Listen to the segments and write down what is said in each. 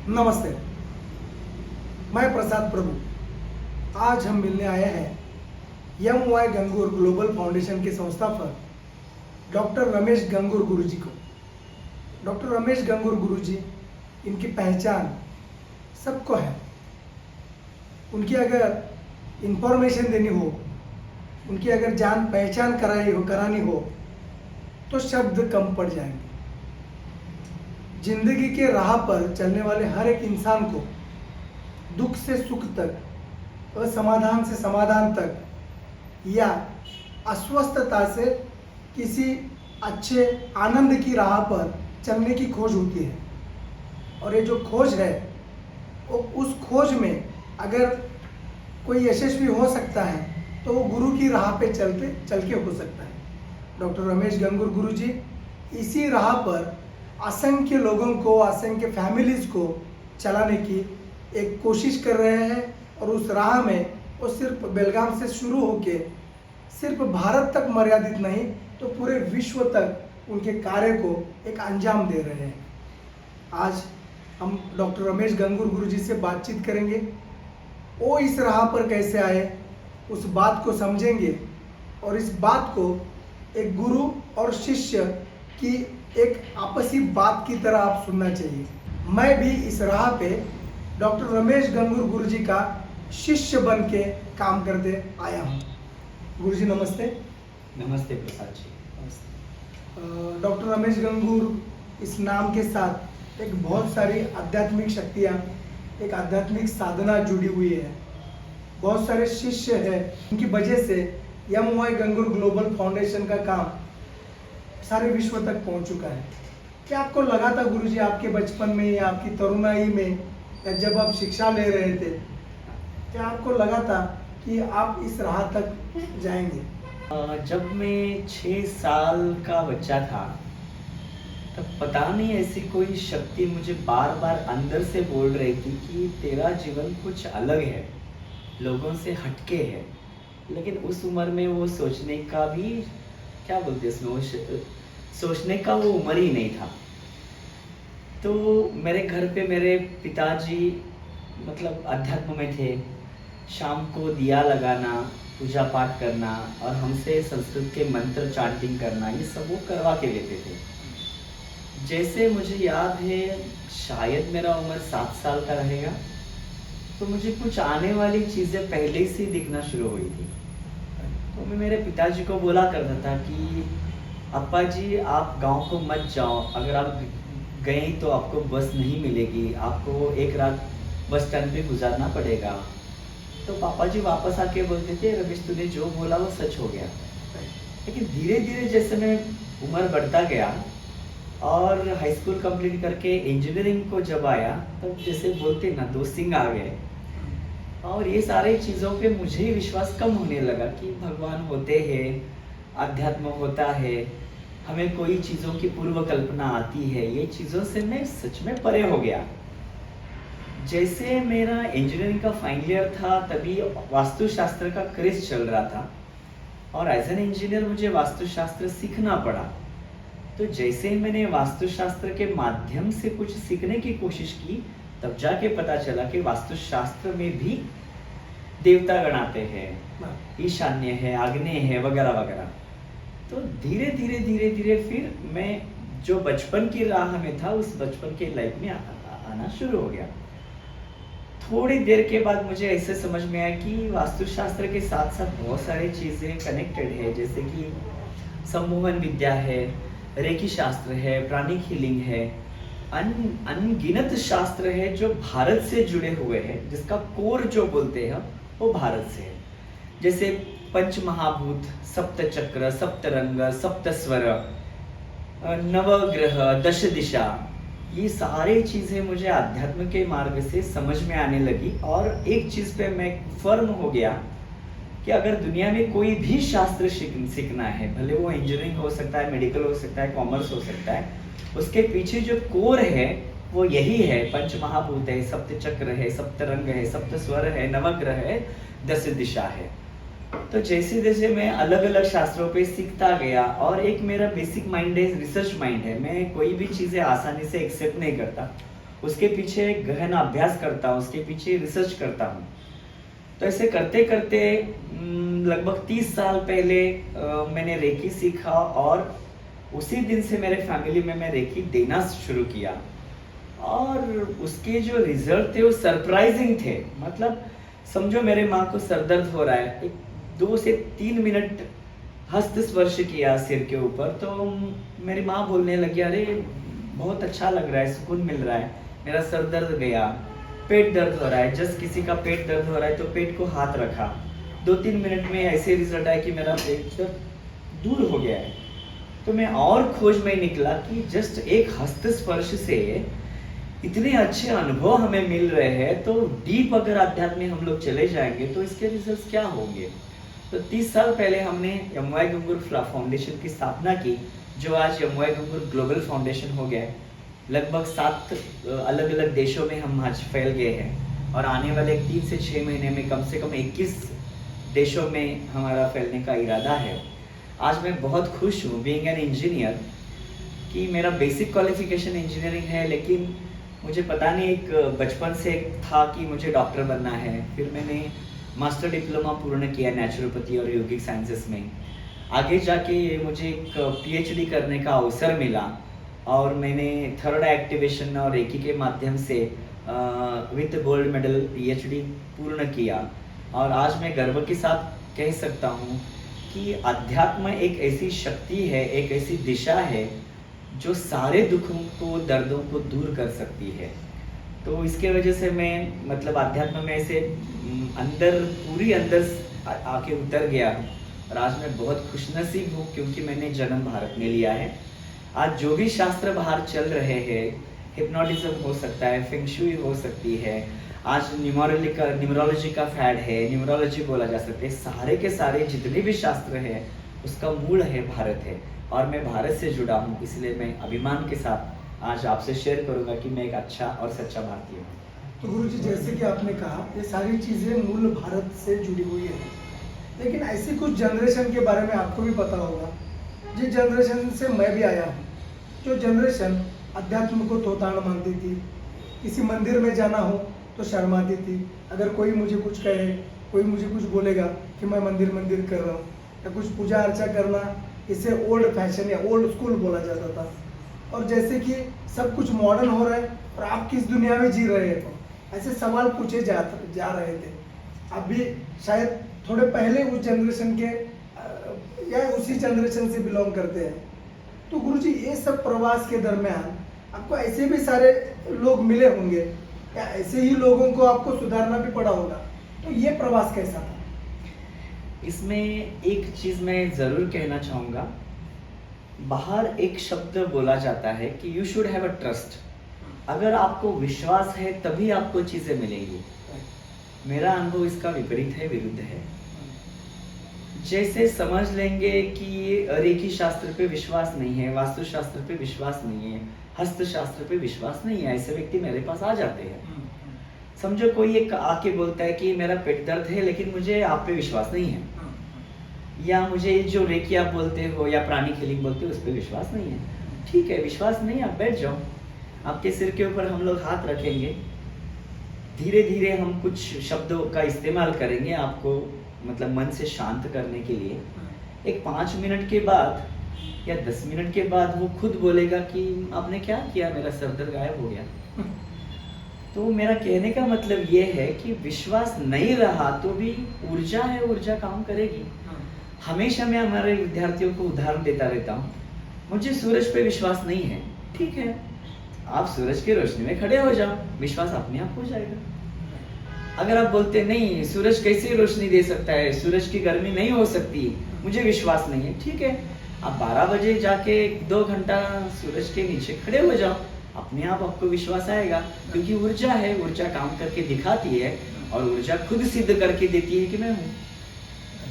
नमस्ते, मैं प्रसाद प्रभु। आज हम मिलने आए हैं M Y Gangur global foundation के संस्थापक डॉक्टर रमेश गंगूर गुरुजी को। डॉक्टर रमेश गंगूर गुरुजी, इनकी पहचान सबको है। उनकी अगर इंफॉर्मेशन देनी हो, उनकी अगर जान पहचान करानी हो तो शब्द कम पड़ जाएंगे। जिंदगी के राह पर चलने वाले हर एक इंसान को दुख से सुख तक, असमाधान से समाधान तक या अस्वस्थता से किसी अच्छे आनंद की राह पर चलने की खोज होती है। और ये जो खोज है वो उस खोज में अगर कोई यशस्वी हो सकता है तो वो गुरु की राह पे चल के हो सकता है। डॉक्टर रमेश गंगूर गुरुजी इसी राह पर असंख्य लोगों को, असंख्य फैमिलीज को चलाने की एक कोशिश कर रहे हैं। और उस राह में वो सिर्फ बेलगाम से शुरू होके सिर्फ भारत तक मर्यादित नहीं तो पूरे विश्व तक उनके कार्य को एक अंजाम दे रहे हैं। आज हम डॉक्टर रमेश गंगूर गुरुजी से बातचीत करेंगे। वो इस राह पर कैसे आए उस बात को समझेंगे और इस बात को एक गुरु और शिष्य की एक आपसी बात की तरह आप सुनना चाहिए। मैं भी इस राह पे डॉक्टर रमेश गंगूर गुरुजी का शिष्य बन के काम करते आया हूँ। गुरुजी नमस्ते। नमस्ते प्रसाद जी। डॉक्टर रमेश गंगूर इस नाम के साथ एक बहुत सारी आध्यात्मिक शक्तियाँ, एक आध्यात्मिक साधना जुड़ी हुई है। बहुत सारे शिष्य हैं, उनकी वजह से M Y Gangur global foundation का काम सारे विश्व तक पहुंच चुका है। क्या आपको लगा था गुरुजी आपके बचपन में या आपकी तरुणाई में या जब आप शिक्षा ले रहे थे, क्या आपको लगा था कि आप इस राह तक जाएंगे? जब मैं 6 साल का बच्चा था तब पता नहीं ऐसी कोई शक्ति मुझे बार बार अंदर से बोल रही थी कि तेरा जीवन कुछ अलग है, लोगों से हटके है। लेकिन उस उम्र में वो सोचने का भी, क्या बोलते हैं उसमें, सोचने का वो उम्र ही नहीं था। तो मेरे घर पे मेरे पिताजी मतलब अध्यात्म में थे। शाम को दिया लगाना, पूजा पाठ करना और हमसे संस्कृत के मंत्र चांटिंग करना, ये सब वो करवा के लेते थे। जैसे मुझे याद है, शायद मेरा उम्र 7 साल का रहेगा, तो मुझे कुछ आने वाली चीज़ें पहले से दिखना शुरू हुई थी। तो मैं मेरे पिताजी को बोला करता था कि अप्पा जी आप गांव को मत जाओ, अगर आप गए तो आपको बस नहीं मिलेगी, आपको एक रात बस स्टैंड पे गुजारना पड़ेगा। तो पापा जी वापस आके बोलते थे, रमेश तूने जो बोला वो सच हो गया। लेकिन धीरे धीरे जैसे मैं उम्र बढ़ता गया और हाई स्कूल कंप्लीट करके इंजीनियरिंग को जब आया तब जैसे बोलते ना दो सिंह आ गए। और ये सारे चीज़ों पे मुझे विश्वास कम होने लगा कि भगवान होते हैं, अध्यात्म होता है, हमें कोई चीज़ों की पूर्व कल्पना आती है। ये चीज़ों से मैं सच में परे हो गया। जैसे मेरा इंजीनियरिंग का फाइनल ईयर था तभी वास्तुशास्त्र का क्रेज चल रहा था और एज एन इंजीनियर मुझे वास्तुशास्त्र सीखना पड़ा। तो जैसे ही मैंने वास्तुशास्त्र के माध्यम से कुछ सीखने की कोशिश की तब जाके पता चला कि वास्तुशास्त्र में भी देवता गण आते हैं, ईशान्य है, आग्नेय है, वगैरह वगैरह। तो धीरे धीरे धीरे धीरे फिर मैं जो बचपन की राह में था उस बचपन के लाइफ में आना शुरू हो गया। थोड़ी देर के बाद मुझे ऐसे समझ में आया कि वास्तुशास्त्र के साथ साथ बहुत सारी चीज़ें कनेक्टेड है, जैसे कि सम्मोहन विद्या है, रेकी शास्त्र है, प्राणिक हीलिंग है, अनगिनत शास्त्र है जो भारत से जुड़े हुए हैं, जिसका कोर जो बोलते हैं वो भारत से है। जैसे पंच महाभूत, सप्त चक्र, सप्त रंग, सप्त स्वर, नवग्रह, दश दिशा, ये सारी चीज़ें मुझे अध्यात्म के मार्ग से समझ में आने लगी। और एक चीज़ पे मैं फर्म हो गया कि अगर दुनिया में कोई भी शास्त्र सीखना है, भले वो इंजीनियरिंग हो सकता है, मेडिकल हो सकता है, कॉमर्स हो सकता है, उसके पीछे जो कोर है वो यही है। पंच महाभूत है, सप्त चक्र है, सप्त रंग है, सप्त स्वर है, नवग्रह है, 10 दिशा है। तो जैसे जैसे मैं अलग अलग शास्त्रों पे सीखता गया और एक मेरा बेसिक माइंड है, रिसर्च माइंड है, मैं कोई भी चीज़ें आसानी से एक्सेप्ट नहीं करता। उसके पीछे एक गहन अभ्यास करता हूँ, उसके पीछे रिसर्च करता हूँ। तो ऐसे करते करते लगभग 30 साल पहले मैंने रेकी सीखा और उसी दिन से मेरे फैमिली में मैं रेकी देना शुरू किया। और उसके जो रिजल्ट थे वो सरप्राइजिंग थे। मतलब समझो मेरे माँ को सर दर्द हो रहा है, एक 2 से 3 मिनट हस्त स्पर्श किया सिर के ऊपर, तो मेरी माँ बोलने लगी, अरे बहुत अच्छा लग रहा है, सुकून मिल रहा है, मेरा सर दर्द गया। पेट दर्द हो रहा है, जस्ट किसी का पेट दर्द हो रहा है तो पेट को हाथ रखा, 2-3 मिनट में ऐसे रिजल्ट आया कि मेरा पेट दर्द दूर हो गया है। तो मैं और खोज में निकला कि जस्ट एक हस्त स्पर्श से इतने अच्छे अनुभव हमें मिल रहे हैं, तो डीप अगर आध्यात्म में हम लोग चले जाएंगे तो इसके रिजल्ट्स क्या होंगे। तो 30 साल पहले हमने यमुवाई गंगूर फाउंडेशन की स्थापना की, जो आज यमुवाई गंगूर ग्लोबल फाउंडेशन हो गया है। लगभग 7 अलग अलग देशों में हम आज फैल गए हैं और आने वाले 3 से 6 महीने में कम से कम 21 देशों में हमारा फैलने का इरादा है। आज मैं बहुत खुश हूँ बीइंग एन इंजीनियर कि मेरा बेसिक क्वालिफिकेशन इंजीनियरिंग है, लेकिन मुझे पता नहीं एक बचपन से एक था कि मुझे डॉक्टर बनना है। फिर मैंने मास्टर डिप्लोमा पूर्ण किया नेचुरोपैथी और योगिक साइंसेस में। आगे जाके मुझे एक पीएचडी करने का अवसर मिला और मैंने थर्ड एक्टिवेशन और रेकी के माध्यम से विद गोल्ड मेडल पीएचडी पूर्ण किया। और आज मैं गर्व के साथ कह सकता हूँ कि अध्यात्म एक ऐसी शक्ति है, एक ऐसी दिशा है जो सारे दुखों को, दर्दों को दूर कर सकती है। तो इसके वजह से मैं मतलब अध्यात्म में ऐसे अंदर पूरी अंदर आके उतर गया हूँ और आज मैं बहुत खुशनसीब हूँ क्योंकि मैंने जन्म भारत में लिया है। आज जो भी शास्त्र बाहर चल रहे हैं, हिप्नोटिज्म हो सकता है, फेंग शुई हो सकती है, आज न्यूमरोलॉजी का फैड है, न्यूमरोलॉजी बोला जा सकता है, सारे के सारे जितने भी शास्त्र हैं उसका मूल है भारत है और मैं भारत से जुड़ा हूँ। इसलिए मैं अभिमान के साथ आज आपसे शेयर करूँगा कि मैं एक अच्छा और सच्चा भारतीय हूँ। तो गुरुजी, जैसे कि आपने कहा ये सारी चीज़ें मूल भारत से जुड़ी हुई है, लेकिन ऐसी कुछ जनरेशन के बारे में आपको भी पता होगा जिस जनरेशन से मैं भी आया हूँ, जो जनरेशन अध्यात्म को तोताड़ मानती थी, किसी मंदिर में जाना हो तो शर्माती थी। अगर कोई मुझे कुछ कहे, कोई मुझे कुछ बोलेगा कि मैं मंदिर कर रहा हूँ, या कुछ पूजा अर्चा करना, इसे ओल्ड फैशन या ओल्ड स्कूल बोला जाता था। और जैसे कि सब कुछ मॉडर्न हो रहा है और आप किस दुनिया में जी रहे हो, ऐसे सवाल पूछे जा रहे थे। आप भी शायद थोड़े पहले उस जनरेशन के या उसी जनरेशन से बिलोंग करते हैं। तो गुरुजी, ये सब प्रवास के दरमियान आपको ऐसे भी सारे लोग मिले होंगे या ऐसे ही लोगों को आपको सुधारना भी पड़ा होगा, तो ये प्रवास कैसा था? इसमें एक चीज मैं जरूर कहना चाहूँगा। बाहर एक शब्द बोला जाता है कि you should have a trust. अगर आपको विश्वास है तभी आपको चीजें मिलेंगी। मेरा अनुभव इसका विपरीत है, विरुद्ध है। जैसे समझ लेंगे कि रेकी शास्त्र पे विश्वास नहीं है, वास्तु शास्त्र पे विश्वास नहीं है, हस्त शास्त्र पे विश्वास नहीं है, ऐसे व्यक्ति मेरे पास आ जाते हैं। समझो कोई एक आके बोलता है कि मेरा पेट दर्द है लेकिन मुझे आप पे विश्वास नहीं है, या मुझे जो रेकी आप बोलते हो या प्राणी हीलिंग बोलते हो उस पर विश्वास नहीं है। ठीक है, विश्वास नहीं, आप बैठ जाओ, आपके सिर के ऊपर हम लोग हाथ रखेंगे, धीरे धीरे हम कुछ शब्दों का इस्तेमाल करेंगे आपको मतलब मन से शांत करने के लिए। एक 5 मिनट के बाद या 10 मिनट के बाद वो खुद बोलेगा कि आपने क्या किया, मेरा सर दर्द गायब हो गया। तो मेरा कहने का मतलब ये है कि विश्वास नहीं रहा तो भी ऊर्जा है, ऊर्जा काम करेगी। हमेशा मैं हमारे विद्यार्थियों को उदाहरण देता रहता हूँ, मुझे सूरज पे विश्वास नहीं है, ठीक है, आप सूरज की रोशनी में खड़े हो जाओ, विश्वास अपने आप हो जाएगा। अगर आप बोलते नहीं सूरज कैसे रोशनी दे सकता है, सूरज की गर्मी नहीं हो सकती, मुझे विश्वास नहीं है, ठीक है, आप 12 बजे जाके 2 घंटा सूरज के नीचे खड़े हो जाओ, अपने आप आपको विश्वास आएगा। क्योंकि ऊर्जा है, ऊर्जा काम करके दिखाती है और ऊर्जा खुद सिद्ध करके देती है कि मैं हूँ।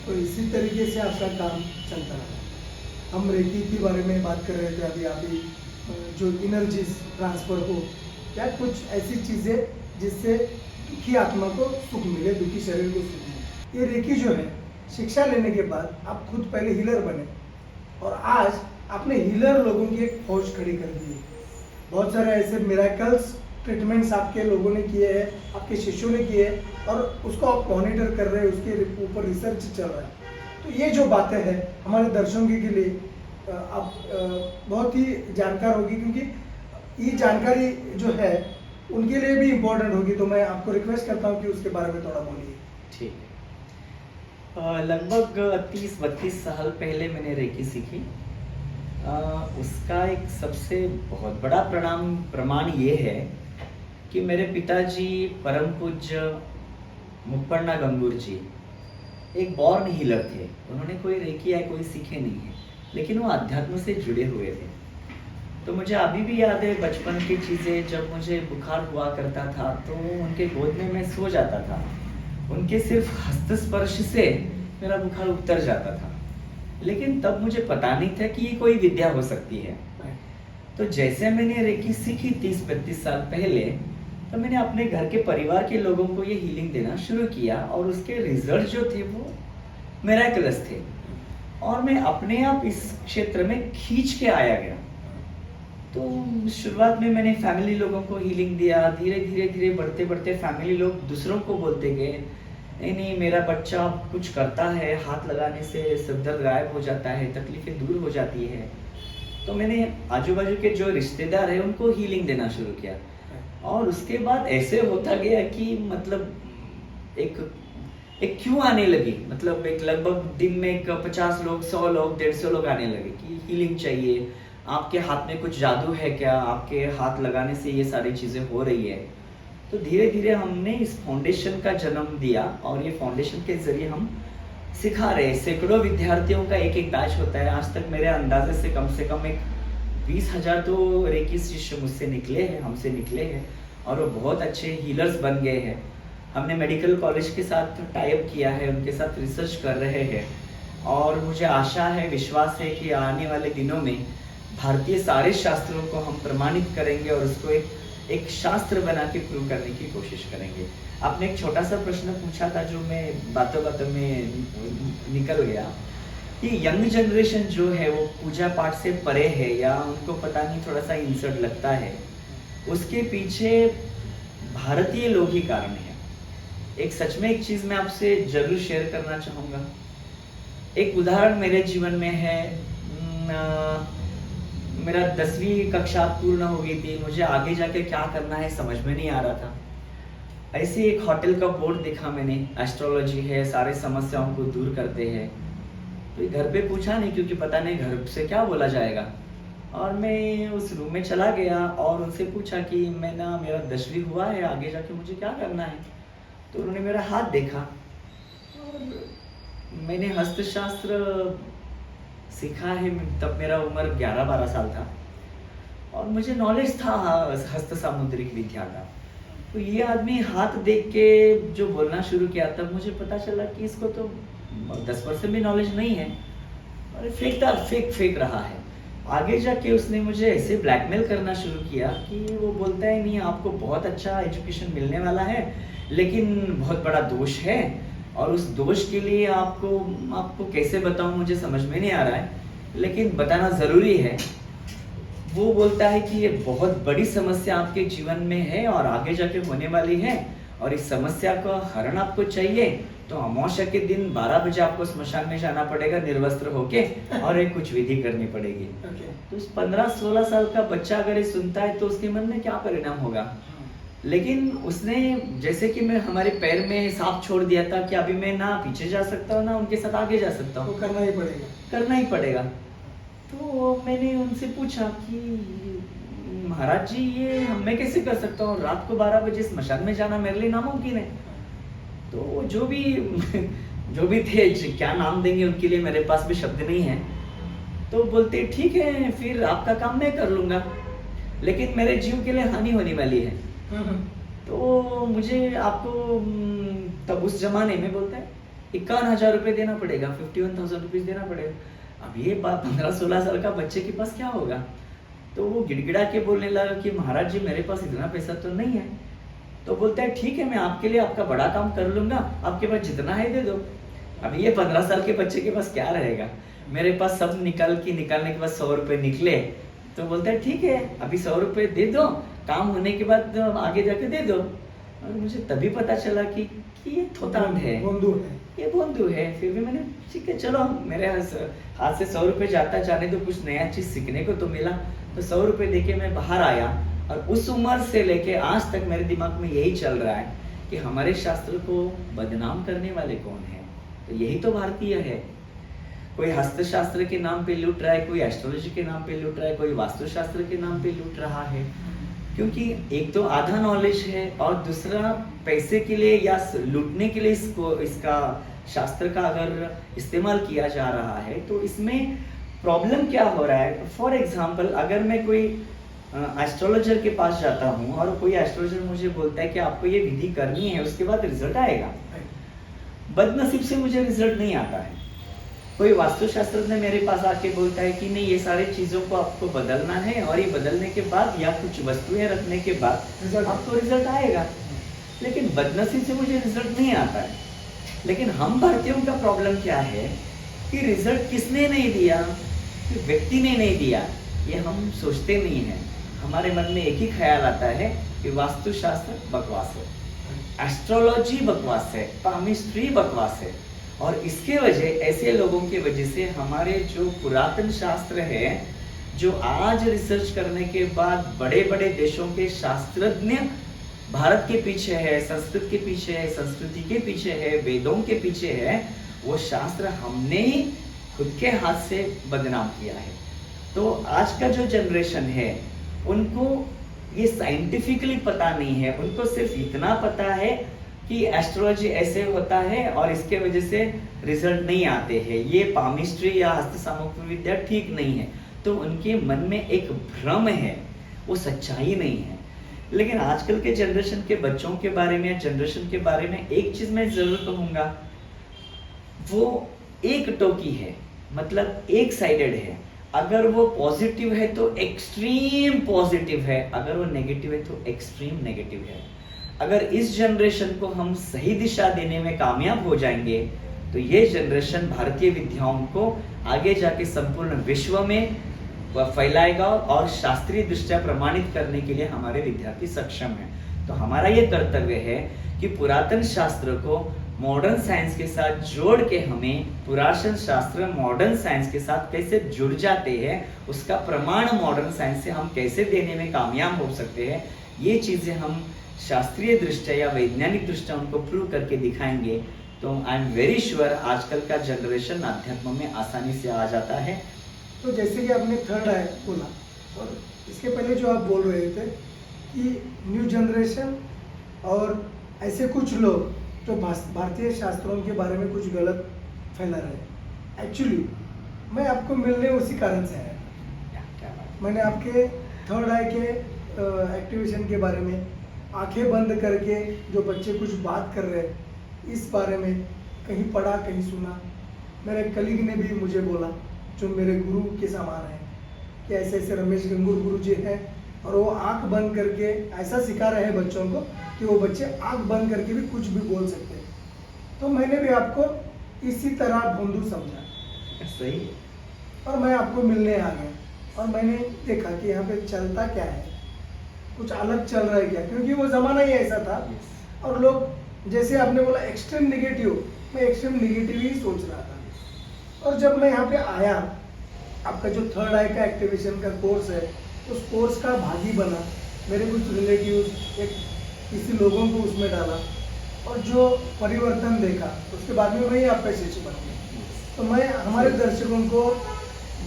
तो इसी तरीके से आपका काम चलता रहा। हम रेकी के बारे में बात कर रहे थे अभी, आप जो एनर्जीज ट्रांसफर हो या कुछ ऐसी चीज़ें जिससे दुखी आत्मा को सुख मिले, दुखी शरीर को सुख मिले। ये रेकी जो है, शिक्षा लेने के बाद आप खुद पहले हीलर बने और आज आपने हीलर लोगों की एक फौज खड़ी कर दी है। बहुत सारे ऐसे मिराकल्स ट्रीटमेंट्स आपके लोगों ने किए हैं, आपके शिष्यों ने किए हैं और उसको आप मॉनिटर कर रहे हैं, उसके ऊपर रिसर्च चल रहा है। तो ये जो बातें हैं हमारे दर्शकों के लिए आप बहुत ही जानकार होगी, क्योंकि ये जानकारी जो है उनके लिए भी इम्पोर्टेंट होगी। तो मैं आपको रिक्वेस्ट करता हूँ कि उसके बारे में थोड़ा बोलिए। ठीक है। लगभग 30-32 साल पहले मैंने रेकी सीखी। उसका एक सबसे बहुत बड़ा प्रमाण ये है कि मेरे पिताजी परम पूज्य मुप्पण्णा गंगूर जी एक बॉर्न हीलर थे। उन्होंने कोई रेकी या कोई सीखे नहीं है, लेकिन वो अध्यात्म से जुड़े हुए थे। तो मुझे अभी भी याद है बचपन की चीज़ें। जब मुझे बुखार हुआ करता था तो उनके गोद में मैं सो जाता था। उनके सिर्फ हस्त स्पर्श से मेरा बुखार उतर जाता था, लेकिन तब मुझे पता नहीं था कि ये कोई विद्या हो सकती है। तो जैसे मैंने रेकी सीखी 30-35 साल पहले, तो मैंने अपने घर के परिवार के लोगों को ये हीलिंग देना शुरू किया और उसके रिजल्ट जो थे वो मिरेकलस थे और मैं अपने आप इस क्षेत्र में खींच के आया गया। तो शुरुआत में मैंने फैमिली लोगों को हीलिंग दिया। धीरे धीरे धीरे बढ़ते बढ़ते फैमिली लोग दूसरों को बोलते गए, नहीं नहीं मेरा बच्चा कुछ करता है, हाथ लगाने से सिरदर्द गायब हो जाता है, तकलीफें दूर हो जाती है। तो मैंने आजू बाजू के जो रिश्तेदार हैं उनको हीलिंग देना शुरू किया और उसके बाद ऐसे होता गया कि मतलब एक क्यों आने लगी। मतलब एक लगभग दिन में 50 लोग, 100 लोग, 150 लोग आने लगे कि हीलिंग चाहिए, आपके हाथ में कुछ जादू है क्या, आपके हाथ लगाने से ये सारी चीज़ें हो रही है। तो धीरे धीरे हमने इस फाउंडेशन का जन्म दिया और ये फाउंडेशन के जरिए हम सिखा रहे हैं। सैकड़ों विद्यार्थियों का एक बैच होता है। आज तक मेरे अंदाजे से कम एक 20,000 तो रेकी शिष्य मुझसे निकले हैं, हमसे निकले हैं और वो बहुत अच्छे हीलर्स बन गए हैं। हमने मेडिकल कॉलेज के साथ टाई अप किया है, उनके साथ रिसर्च कर रहे हैं और मुझे आशा है, विश्वास है कि आने वाले दिनों में भारतीय सारे शास्त्रों को हम प्रमाणित करेंगे और उसको एक शास्त्र बना के प्रूव करने की कोशिश करेंगे। आपने एक छोटा सा प्रश्न पूछा था जो मैं बातों बातों में निकल गया कि यंग जनरेशन जो है वो पूजा पाठ से परे है या उनको पता नहीं, थोड़ा सा इंसर्ट लगता है। उसके पीछे भारतीय लोग ही कारण है। एक सच में एक चीज मैं आपसे जरूर शेयर करना चाहूंगा। एक उदाहरण मेरे जीवन में है। मेरा 10वीं कक्षा पूर्ण हो गई थी, मुझे आगे जाके क्या करना है समझ में नहीं आ रहा था। ऐसे एक होटल का बोर्ड देखा मैंने, एस्ट्रोलॉजी है, सारे समस्याओं को दूर करते हैं। तो घर पे पूछा नहीं क्योंकि पता नहीं घर से क्या बोला जाएगा, और मैं उस रूम में चला गया और उनसे पूछा कि मेरा 10वीं हुआ है, आगे जाके मुझे क्या करना है। तो उन्होंने मेरा हाथ देखा और मैंने हस्तशास्त्र सीखा है। तब मेरा उम्र 11-12 साल था और मुझे नॉलेज था हस्त सामुद्रिक विद्या का। तो ये आदमी हाथ देख के जो बोलना शुरू किया, तब मुझे पता चला कि इसको तो 10% भी नॉलेज नहीं है और फेक रहा है। आगे जाके उसने मुझे ऐसे ब्लैकमेल करना शुरू किया कि वो बोलता है नहीं आपको बहुत अच्छा एजुकेशन मिलने वाला है, लेकिन बहुत बड़ा दोष है और उस दोष के लिए आपको कैसे बताऊं मुझे समझ में नहीं आ रहा है, लेकिन बताना ज़रूरी है। वो बोलता है कि ये बहुत बड़ी समस्या आपके जीवन में है और आगे जाके होने वाली है और इस समस्या का हरण आपको चाहिए तो अमावस्या के दिन 12 बजे आपको स्मशान में जाना पड़ेगा निर्वस्त्र होके और एक कुछ विधि करनी पड़ेगी। तो उस 15-16 साल का बच्चा अगर ये सुनता है तो उसके मन में क्या परिणाम होगा। लेकिन उसने जैसे कि मैं हमारे पैर में सांप छोड़ दिया था कि अभी मैं ना पीछे जा सकता हूँ ना उनके साथ आगे जा सकता हूँ, करना ही पड़ेगा। तो मैंने उनसे पूछा कि महाराज जी ये मैं कैसे कर सकता हूँ, रात को 12 बजे स्मशान में जाना मेरे लिए नामुमकिन है। तो जो भी थे, क्या नाम देंगे उनके लिए मेरे पास भी शब्द नहीं है। तो बोलते ठीक है फिर आपका काम मैं कर लूंगा, लेकिन मेरे जीव के लिए हानि होने वाली है। तो मुझे आपको तब उस जमाने में बोलता है 51,000 रुपये देना पड़ेगा, 51,000 रुपीज देना पड़ेगा। अब ये 15-16 साल का बच्चे के पास क्या होगा। तो वो गिड़गिड़ा के बोलने लगा कि महाराज जी मेरे पास इतना पैसा तो नहीं है। तो बोलता है ठीक है मैं आपके लिए आपका बड़ा काम कर लूंगा, आपके पास जितना है दे दो। अब ये 15 साल के बच्चे के पास क्या रहेगा। मेरे पास सब निकालने के बाद 100 रुपये निकले। तो बोलता है ठीक है अभी 100 रुपये दे दो काम होने के बाद आगे जाके दे दो। और मुझे तभी पता चला कि ये थोतांड है, बंधु है। ये बंधु है। फिर भी मैंने ठीक है चलो, मेरे हाथ से 100 रुपये जाता जाने तो कुछ नया चीज सीखने को तो मिला। तो 100 रुपये देके मैं बाहर आया, और उस उम्र से लेके आज तक मेरे दिमाग में यही चल रहा है कि हमारे शास्त्र को बदनाम करने वाले कौन है? तो यही तो भारतीय है। कोई हस्तशास्त्र के नाम पे लूट रहा है, कोई एस्ट्रोलॉजी के नाम पे लूट रहा है, कोई वास्तुशास्त्र के नाम पे लूट रहा है। क्योंकि एक तो आधा नॉलेज है, और दूसरा पैसे के लिए या लूटने के लिए इसका शास्त्र का अगर इस्तेमाल किया जा रहा है, तो इसमें प्रॉब्लम क्या हो रहा है? फॉर एग्जाम्पल, अगर मैं कोई एस्ट्रोलॉजर के पास जाता हूँ और कोई एस्ट्रोलॉजर मुझे बोलता है कि आपको ये विधि करनी है, उसके बाद रिजल्ट आएगा। बदनसीब से मुझे रिजल्ट नहीं आता है। कोई वास्तुशास्त्रज्ञ मेरे पास आके बोलता है कि नहीं, ये सारी चीजों को आपको बदलना है, और ये बदलने के बाद या कुछ वस्तुएं रखने के बाद आपको रिजल्ट आएगा। लेकिन बदनसीब से मुझे रिजल्ट नहीं आता है। लेकिन हम भारतीयों का प्रॉब्लम क्या है कि रिजल्ट किसने नहीं दिया, कि व्यक्ति ने नहीं दिया, ये हम सोचते नहीं हैं। हमारे मन में एक ही ख्याल आता है कि वास्तुशास्त्र बकवास है, एस्ट्रोलॉजी बकवास है, पामिस्ट्री बकवास है। और इसके वजह, ऐसे लोगों की वजह से हमारे जो पुरातन शास्त्र है, जो आज रिसर्च करने के बाद बड़े बड़े देशों के शास्त्रज्ञ भारत के पीछे है, संस्कृत के पीछे है, संस्कृति के पीछे है, वेदों के पीछे है, वो शास्त्र हमने ही खुद के हाथ से बदनाम किया है। तो आज का जो जनरेशन है, उनको ये साइंटिफिकली पता नहीं है। उनको सिर्फ इतना पता है कि एस्ट्रोलॉजी ऐसे होता है और इसके वजह से रिजल्ट नहीं आते हैं, ये पामिस्ट्री या हस्त सामुग्री विद्या ठीक नहीं है। तो उनके मन में एक भ्रम है, वो सच्चाई नहीं है। लेकिन आजकल के जनरेशन के बच्चों के बारे में, जनरेशन के बारे में एक चीज मैं जरूर कहूंगा, वो एक टोकी है, मतलब एक साइडेड है। अगर वो पॉजिटिव है तो एक्सट्रीम पॉजिटिव है, अगर वो नेगेटिव है तो एक्सट्रीम नेगेटिव है। अगर इस जनरेशन को हम सही दिशा देने में कामयाब हो जाएंगे, तो ये जनरेशन भारतीय विद्याओं को आगे जाके संपूर्ण विश्व में फैलाएगा, और शास्त्रीय दृष्टया प्रमाणित करने के लिए हमारे विद्यार्थी सक्षम हैं। तो हमारा ये कर्तव्य है कि पुरातन शास्त्र को मॉडर्न साइंस के साथ जोड़ के, हमें पुरातन शास्त्र मॉडर्न साइंस के साथ कैसे जुड़ जाते हैं, उसका प्रमाण मॉडर्न साइंस से हम कैसे देने में कामयाब हो सकते हैं, ये चीजें हम शास्त्रीय दृष्टया या वैज्ञानिक दृष्टया उनको प्रूव करके दिखाएंगे। तो आई एम वेरी श्योर आजकल का जनरेशन अध्यात्म में आसानी से आ जाता है। तो जैसे कि आपने थर्ड आई बोला, और इसके पहले जो आप बोल रहे थे कि न्यू जनरेशन और ऐसे कुछ लोग जो भारतीय शास्त्रों के बारे में कुछ गलत फैला रहे हैं, एक्चुअली मैं आपको मिलने उसी कारण से आया। मैंने आपके थर्ड आई के एक्टिवेशन के बारे में आंखें बंद करके जो बच्चे कुछ बात कर रहे हैं, इस बारे में कहीं पढ़ा, कहीं सुना। मेरे कलीग ने भी मुझे बोला, जो मेरे गुरु के समान है, कि ऐसे ऐसे रमेश गंगूर गुरु जी हैं, और वो आंख बंद करके ऐसा सिखा रहे हैं बच्चों को कि वो बच्चे आंख बंद करके भी कुछ भी बोल सकते हैं। तो मैंने भी आपको इसी तरह बंधु समझा, सही है। और मैं आपको मिलने आ गया, और मैंने देखा कि यहाँ पे चलता क्या है, कुछ अलग चल रहा है क्या, क्योंकि वो ज़माना ही ऐसा था। और लोग, जैसे आपने बोला एक्सट्रीम निगेटिव, मैं एक्सट्रीम निगेटिव ही सोच रहा था। और जब मैं यहाँ पे आया, आपका जो थर्ड आई का एक्टिवेशन का कोर्स है, उस कोर्स का भागी बना, मेरे कुछ रिलेटिव्स, एक किसी लोगों को उसमें डाला, और जो परिवर्तन देखा, उसके बाद में वही आपका शिष्य बन गया। तो मैं हमारे दर्शकों को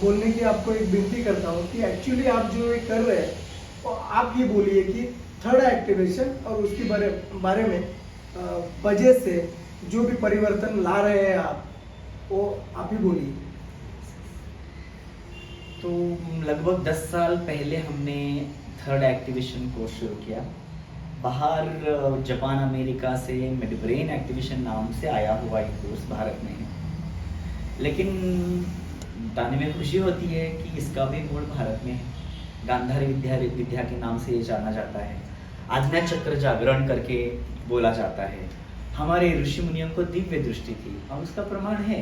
बोलने की आपको एक विनती करता हूँ कि एक्चुअली आप जो ये कर रहे हैं, तो आप ये बोलिए कि थर्ड एक्टिवेशन और उसके बारे में वजह से जो भी परिवर्तन ला रहे हैं आप, वो आप ही बोलिए। तो लगभग 10 साल पहले हमने थर्ड एक्टिवेशन कोर्स शुरू किया। बाहर जापान, अमेरिका से मिडब्रेन एक्टिवेशन नाम से आया हुआ एक कोर्स भारत में है, लेकिन बताने में खुशी होती है कि इसका भी मूल भारत में है। गांधारी विद्या के नाम से ये जाना जाता है। आज्ञा चक्र जागरण करके बोला जाता है। हमारे ऋषि मुनियों को दिव्य दृष्टि थी, और उसका प्रमाण है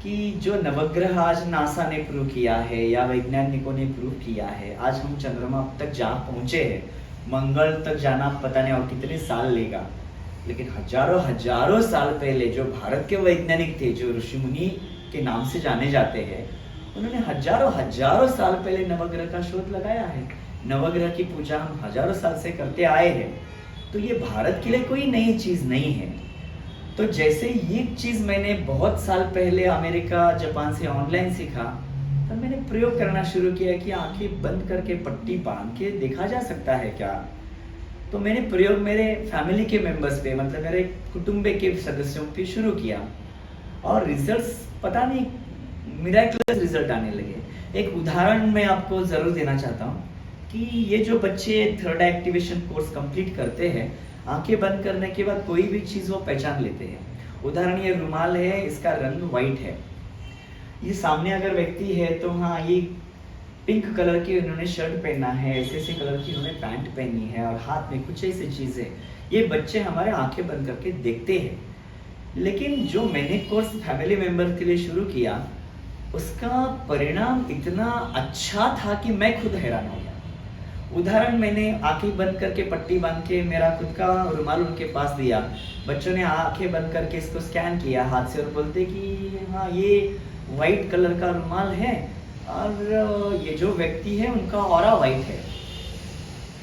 कि जो नवग्रह आज नासा ने प्रूव किया है या वैज्ञानिकों ने प्रूव किया है, आज हम चंद्रमा तक जा पहुंचे हैं, मंगल तक जाना पता नहीं और कितने साल लेगा, लेकिन हजारों हजारों साल पहले जो भारत के वैज्ञानिक थे, जो ऋषि मुनि के नाम से जाने जाते हैं, उन्होंने हजारों हजारों साल पहले नवग्रह का शोध लगाया है। नवग्रह की पूजा हम हजारों साल से करते आए हैं, तो ये भारत के लिए कोई नई चीज नहीं है। तो जैसे ये चीज मैंने बहुत साल पहले अमेरिका जापान से ऑनलाइन सीखा, तब मैंने प्रयोग करना शुरू किया कि आंखें बंद करके पट्टी बांध के देखा जा सकता है क्या। तो मैंने प्रयोग मेरे फैमिली के मेंबर्स पे, मतलब मेरे कुटुंब के सदस्यों पे शुरू किया और रिजल्ट्स पता नहीं मिराकुलस रिजल्ट आने लगे। एक उदाहरण मैं आपको जरूर देना चाहता हूँ कि ये जो बच्चे थर्ड एक्टिवेशन कोर्स कंप्लीट करते हैं, आंखें बंद करने के बाद कोई भी चीज वो पहचान लेते हैं। उदाहरण ये रुमाल है, इसका रंग व्हाइट है, ये सामने अगर व्यक्ति है तो हाँ ये पिंक कलर की उन्होंने शर्ट पहना है, ऐसे ऐसे कलर की उन्होंने पैंट पहनी है और हाथ में कुछ ऐसी चीजें, ये बच्चे हमारे आंखें बंद करके देखते हैं। लेकिन जो मैंने कोर्स फैमिली मेंबर के लिए शुरू किया, उसका परिणाम इतना अच्छा था कि मैं खुद हैरान हो गया। उदाहरण, मैंने आंखें बंद करके पट्टी बांध के मेरा खुद का रुमाल उनके पास दिया, बच्चों ने आंखें बंद करके इसको स्कैन किया हाथ से और बोलते कि हाँ ये वाइट कलर का रुमाल है और ये जो व्यक्ति है उनका ऑरा वाइट है,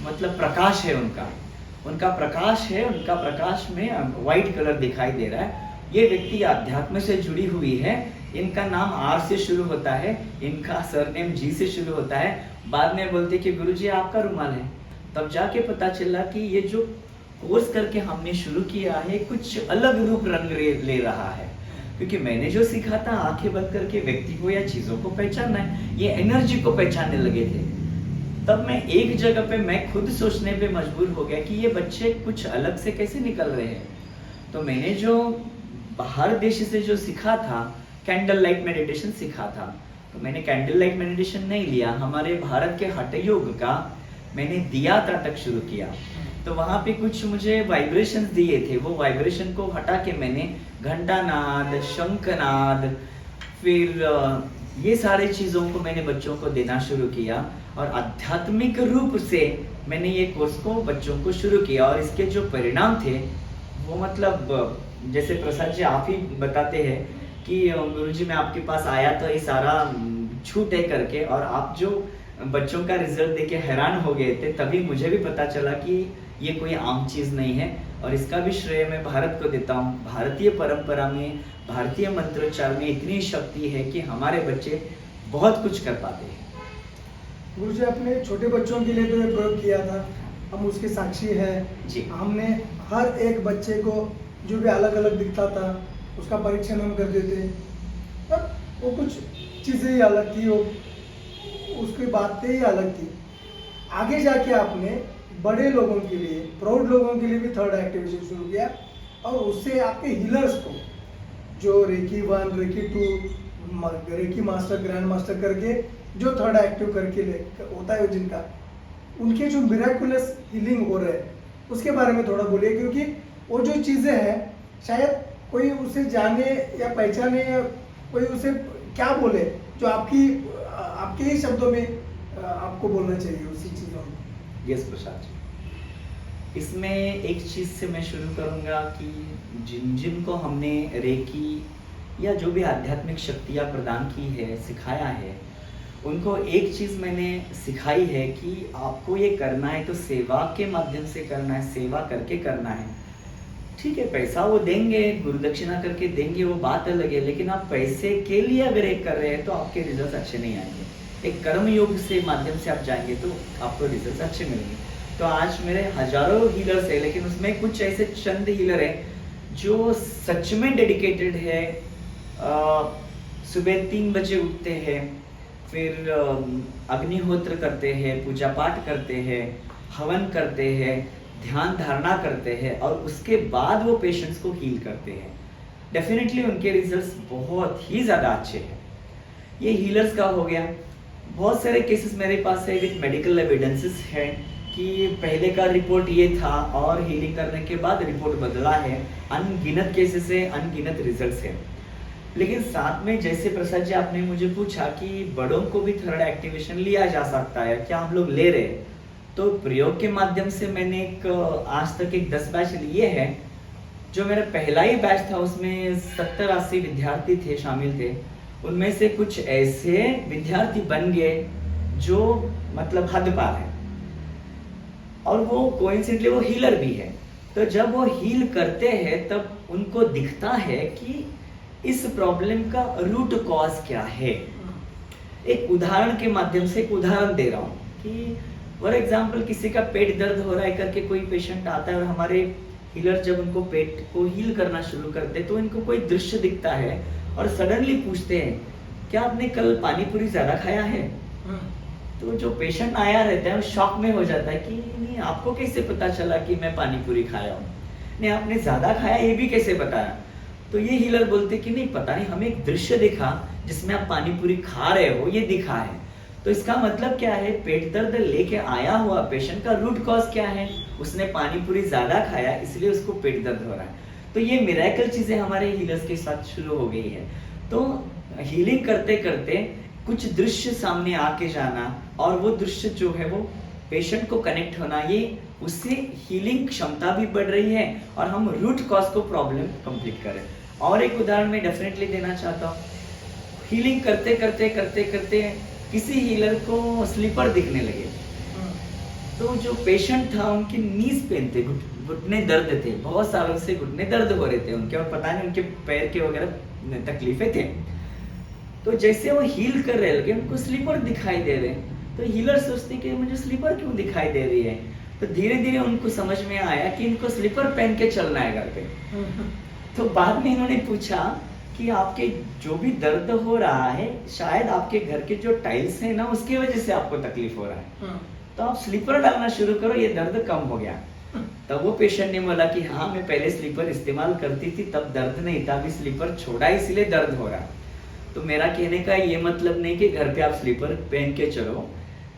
मतलब प्रकाश है उनका प्रकाश है, उनका प्रकाश में वाइट कलर दिखाई दे रहा है। ये व्यक्ति अध्यात्म से जुड़ी हुई है, इनका नाम आर से शुरू होता है, इनका सरनेम जी से शुरू होता है। बाद में बोलते कि गुरुजी आपका रुमाल है। तब जाके पता चला कि ये जो कोर्स करके हमने शुरू किया है कुछ अलग रूप रंग ले रहा है, क्योंकि मैंने जो सीखा था आंखें बंद करके व्यक्ति को या चीजों को पहचानना है, ये एनर्जी को पहचानने लगे थे। तब मैं एक जगह पे मैं खुद सोचने पे मजबूर हो गया कि ये बच्चे कुछ अलग से कैसे निकल रहे हैं। तो मैंने जो बाहर देश से जो सीखा था, कैंडल लाइट मेडिटेशन सीखा था, तो मैंने कैंडल लाइट मेडिटेशन नहीं लिया, हमारे भारत के हठ योग का मैंने दिया त्राटक शुरू किया। तो वहां पे कुछ मुझे वाइब्रेशंस दिए थे, वो वाइब्रेशन को हटा के मैंने घंटानाद, शंखनाद, फिर ये सारे चीजों को मैंने बच्चों को देना शुरू किया और आध्यात्मिक रूप से मैंने ये कोर्स को बच्चों को शुरू किया। और इसके जो परिणाम थे वो मतलब जैसे प्रसाद जी आप ही बताते हैं कि गुरुजी मैं आपके पास आया तो ये सारा छूट है करके, और आप जो बच्चों का रिजल्ट देके हैरान हो गए थे, तभी मुझे भी पता चला कि ये कोई आम चीज नहीं है। और इसका भी श्रेय मैं भारत को देता हूँ। भारतीय परंपरा में, भारतीय मंत्रोच्चार में इतनी शक्ति है कि हमारे बच्चे बहुत कुछ कर पाते हैं। गुरुजी अपने छोटे बच्चों के लिए तो ये प्रयोग किया था, हम उसके साक्षी हैं जी। हमने हर एक बच्चे को जो भी अलग अलग दिखता था उसका परीक्षण हम करते थे, पर वो कुछ चीज़ें ही अलग थी, वो उसकी बातें ही अलग थी। आगे जाके आपने बड़े लोगों के लिए, प्रौढ़ लोगों के लिए भी थर्ड एक्टिवेशन शुरू किया और उससे आपके हीलर्स को जो reiki 1, reiki 2, reiki master, grand master करके जो थर्ड एक्टिव करके होता है जिनका, उनके जो मिराकुलस हीलिंग हो रहे हैं उसके बारे में थोड़ा बोलिए, क्योंकि वो जो चीज़ें हैं शायद कोई उसे जाने या पहचाने या कोई उसे क्या बोले, जो आपके ही शब्दों में आपको बोलना चाहिए उसी चीज़ों में। यस प्रसाद जी, इसमें एक चीज से मैं शुरू करूंगा कि जिनको हमने रेकी या जो भी आध्यात्मिक शक्तियाँ प्रदान की है, सिखाया है, उनको एक चीज मैंने सिखाई है कि आपको ये करना है तो सेवा के माध्यम से करना है, सेवा करके करना है। ठीक है, पैसा वो देंगे, गुरु दक्षिणा करके देंगे, वो बात अलग है, लेकिन आप पैसे के लिए अगर एक कर रहे हैं तो आपके रिजल्ट अच्छे नहीं आएंगे। एक कर्म योग से माध्यम से आप जाएंगे तो आपको रिजल्ट अच्छे मिलेंगे। तो आज मेरे हजारों हीलर्स है, लेकिन उसमें कुछ ऐसे चंद हीलर है जो सच में डेडिकेटेड है। सुबह 3 बजे उठते हैं, फिर अग्निहोत्र करते हैं, पूजा पाठ करते हैं, हवन करते हैं, ध्यान धारणा करते हैं और उसके बाद वो पेशेंट्स को हील करते हैं। डेफिनेटली उनके रिजल्ट्स बहुत ही ज़्यादा अच्छे हैं। ये हीलर्स का हो गया। बहुत सारे केसेस मेरे पास है विद मेडिकल एविडेंसेस है कि पहले का रिपोर्ट ये था और हीलिंग करने के बाद रिपोर्ट बदला है। अनगिनत केसेस है, अनगिनत रिजल्ट्स है। लेकिन साथ में जैसे प्रसाद जी आपने मुझे पूछा कि बड़ों को भी थर्ड एक्टिवेशन लिया जा सकता है क्या, हम लोग ले रहे हैं। तो प्रयोग के माध्यम से मैंने आज तक 10 बैच लिए हैं। जो मेरा पहला ही बैच था उसमें 70-80 विद्यार्थी थे, शामिल थे। उनमें से कुछ ऐसे विद्यार्थी बन गए जो मतलब हद पार है, और वो कोइंसिडेंटली वो हीलर भी है। तो जब वो हील करते हैं तब उनको दिखता है कि इस प्रॉब्लम का रूट कॉज क्या है। एक उदाहरण के माध्यम से एक उदाहरण दे रहा हूँ कि फॉर एग्जाम्पल किसी का पेट दर्द हो रहा है करके कोई पेशेंट आता है, और हमारे हीलर जब उनको पेट को हील करना शुरू करते हैं तो इनको कोई दृश्य दिखता है और सडनली पूछते हैं क्या आपने कल पानी पूरी ज्यादा खाया है। तो जो पेशेंट आया रहता है वो शॉक में हो जाता है कि नहीं आपको कैसे पता चला कि मैं पानी पूरी खाया हूँ, नहीं आपने ज्यादा खाया ये भी कैसे बताया। तो ये हीलर बोलते कि नहीं पता नहीं, हमें एक दृश्य दिखा जिसमें आप पानी पूरी खा रहे हो, ये दिखा है। तो इसका मतलब क्या है, पेट दर्द लेके आया हुआ पेशेंट का रूट कॉज क्या है, उसने पानी पूरी ज्यादा खाया इसलिए उसको पेट दर्द हो रहा है। तो ये मिरेकल चीजें हमारे हीलर्स के साथ शुरू हो गई है। तो हीलिंग करते करते कुछ दृश्य सामने आके जाना, और वो दृश्य जो है वो पेशेंट को कनेक्ट होना, ये उससे हीलिंग क्षमता भी बढ़ रही है और हम रूट कॉज को प्रॉब्लम कंप्लीट करें। और एक उदाहरण मैं डेफिनेटली देना चाहता हूँ। हीलिंग करते करते करते करते किसी हीलर को स्लीपर दिखने लगे। तो जो पेशेंट था उनके नीज पेन थे, घुटने दर्द थे, बहुत सालों से घुटने दर्द हो रहे थे उनके, और पता नहीं उनके पैर के वगैरह तकलीफें थे। तो जैसे वो हील कर रहे लगे उनको स्लीपर दिखाई दे रहे। तो हीलर सोचते कि मुझे स्लीपर क्यों दिखाई दे रही है। तो धीरे धीरे उनको समझ में आया कि इनको स्लीपर पहन के चलना है घर पे। तो बाद में इन्होंने पूछा कि आपके जो भी दर्द हो रहा है शायद आपके घर के जो टाइल्स हैं ना उसकी वजह से आपको तकलीफ हो रहा है, तो आप स्लीपर डालना शुरू करो, ये दर्द कम हो गया। तब वो पेशेंट ने बोला कि हाँ मैं पहले स्लीपर इस्तेमाल करती थी तब दर्द नहीं था, अभी स्लीपर छोड़ा इसलिए दर्द हो रहा है। तो मेरा कहने का ये मतलब नहीं कि घर पे आप स्लीपर पहन के चलो,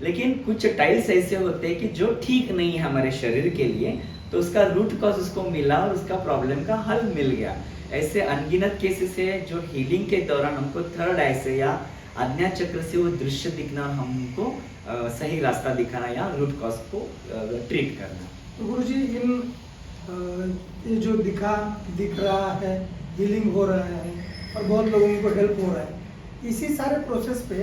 लेकिन कुछ टाइल्स ऐसे होते हैं कि जो ठीक नहीं है हमारे शरीर के लिए, तो उसका रूट कॉज उसको मिला और उसका प्रॉब्लम का हल मिल गया। ऐसे अनगिनत केसेस है जो हीलिंग के दौरान हमको थर्ड आई से या आज्ञा चक्र से वो दृश्य दिखना और हमको सही रास्ता दिखाना या रूट कॉज को ट्रीट करना। तो गुरुजी ये जो दिख रहा है, हीलिंग हो रहा है और बहुत लोगों को हेल्प हो रहा है, इसी सारे प्रोसेस पे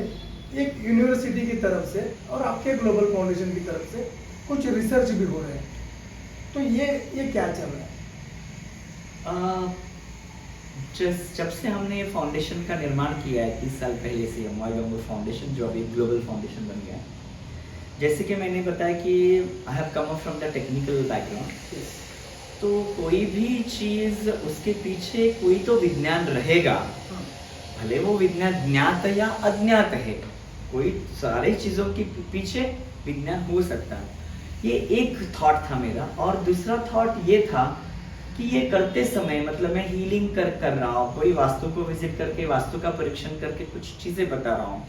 एक यूनिवर्सिटी की तरफ से और आपके ग्लोबल फाउंडेशन की तरफ से कुछ रिसर्च भी हो रहे हैं। तो ये क्या चल रहा है? जब से हमने ये फाउंडेशन का निर्माण किया है 30 साल पहले से, अमोय बंबू फाउंडेशन जो अभी ग्लोबल फाउंडेशन बन गया है, जैसे कि मैंने बताया कि I have come up from the technical background. तो कोई भी चीज उसके पीछे कोई तो विज्ञान रहेगा, भले वो विज्ञान ज्ञात या अज्ञात है, कोई सारी चीजों के पीछे विज्ञान हो सकता है। ये एक थॉट था मेरा। और दूसरा थॉट ये था कि ये करते समय मतलब मैं हीलिंग कर रहा हूँ, कोई वास्तु को विजिट करके वास्तु का परीक्षण करके कुछ चीजें बता रहा हूँ,